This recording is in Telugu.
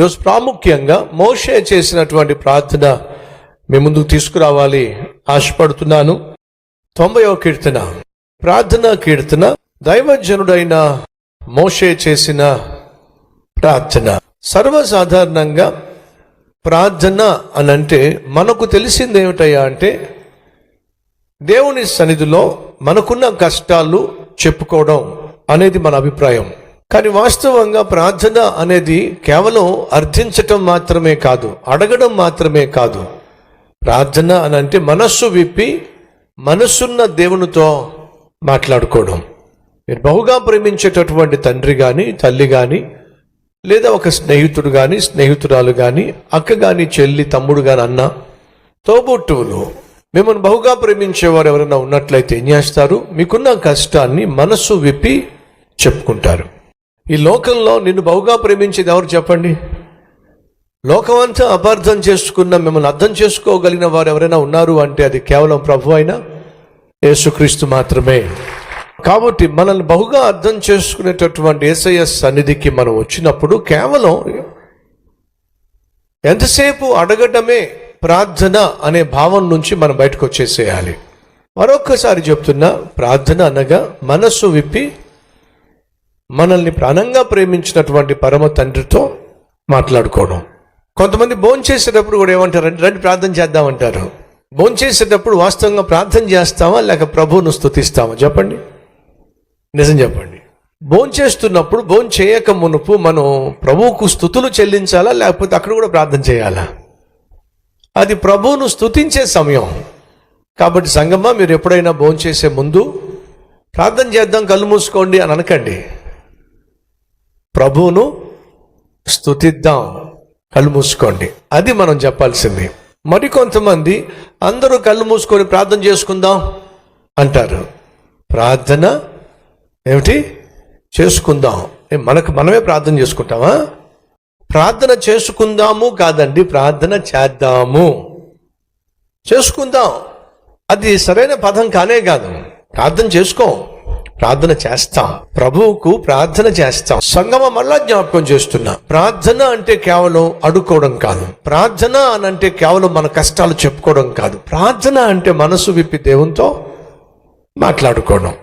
ఈరోజు ప్రాముఖ్యంగా మోషే చేసినటువంటి ప్రార్థన మీ ముందుకు తీసుకురావాలి ఆశపడుతున్నాను. 90వ కీర్తన, ప్రార్థనా కీర్తన, దైవజనుడైన మోషే చేసిన ప్రార్థన. సర్వసాధారణంగా ప్రార్థన అనంటే మనకు తెలిసింది ఏమిటయ్యా అంటే దేవుని సన్నిధిలో మనకున్న కష్టాలు చెప్పుకోవడం అనేది మన అభిప్రాయం. కానీ వాస్తవంగా ప్రార్థన అనేది కేవలం అర్థించటం మాత్రమే కాదు, అడగడం మాత్రమే కాదు. ప్రార్థన అని అంటే మనస్సు విప్పి మనసున్న దేవునితో మాట్లాడుకోవడం. మీరు బహుగా ప్రేమించేటటువంటి తండ్రి కానీ, తల్లి కానీ, లేదా ఒక స్నేహితుడు కానీ, స్నేహితురాలు కానీ, అక్క కానీ, చెల్లి, తమ్ముడు కానీ, అన్న, తోబుట్టువులు, మిమ్మల్ని బహుగా ప్రేమించేవారు ఎవరైనా ఉన్నట్లయితే ఏం చేస్తారు? మీకున్న కష్టాన్ని మనస్సు విప్పి చెప్పుకుంటారు. ఈ లోకంలో నిన్ను బహుగా ప్రేమించేది ఎవరు చెప్పండి? లోకమంతా అపార్థం చేసుకున్న, మిమ్మల్ని అర్థం చేసుకోగలిగిన వారు ఎవరైనా ఉన్నారు అంటే అది కేవలం ప్రభు అయిన యేసుక్రీస్తు మాత్రమే. కాబట్టి మనల్ని బహుగా అర్థం చేసుకునేటటువంటి యేసయ్య సన్నిధికి మనం వచ్చినప్పుడు కేవలం ఎంతసేపు అడగటమే ప్రార్థన అనే భావం నుంచి మనం బయటకు వచ్చేసేయాలి. మరొక్కసారి చెప్తున్నా, ప్రార్థన అనగా మనస్సు విప్పి మనల్ని ప్రాణంగా ప్రేమించినటువంటి పరమ తండ్రితో మాట్లాడుకోవడం. కొంతమంది భోంచేసేటప్పుడు కూడా ఏమంటారంటే రండి ప్రార్థన చేద్దామంటారు. భోంచేసేటప్పుడు వాస్తవంగా ప్రార్థన చేస్తామా లేక ప్రభువును స్తుతిస్తామా? చెప్పండి, నిజం చెప్పండి. భోంచేస్తున్నప్పుడు భోంచేయక మునుపు మనం ప్రభువుకు స్తుతులు చెల్లించాలా లేకపోతే అక్కడ కూడా ప్రార్థన చేయాలా? అది ప్రభువును స్తుతించే సమయం. కాబట్టి సంగమా, మీరు ఎప్పుడైనా భోంచేసే ముందు ప్రార్థన చేద్దాం కళ్ళు మూసుకోండి అని అనకండి. ప్రభువును స్తుతిద్దాం కళ్ళు మూసుకోండి, అది మనం చెప్పాల్సింది. మరికొంతమంది అందరూ కళ్ళు మూసుకొని ప్రార్థన చేసుకుందాం అంటారు. ప్రార్థన ఏమిటి? చేసుకుందాం. మనమే ప్రార్థన చేసుకుంటామా? ప్రార్థన చేసుకుందాము కాదండి, ప్రార్థన చేద్దాము. చేసుకుందాం అది సరైన పదం కానే కాదు. ప్రార్థన చేసుకో, ప్రార్థన చేస్తాం, ప్రభువుకు ప్రార్థన చేస్తాం. సంగమ మళ్ళా జ్ఞాపకం చేస్తున్నా, ప్రార్థన అంటే కేవలం అడుక్కోవడం కాదు. ప్రార్థన అని అంటే కేవలం మన కష్టాలు చెప్పుకోవడం కాదు. ప్రార్థన అంటే మనసు విప్పి దేవునితో మాట్లాడుకోవడం.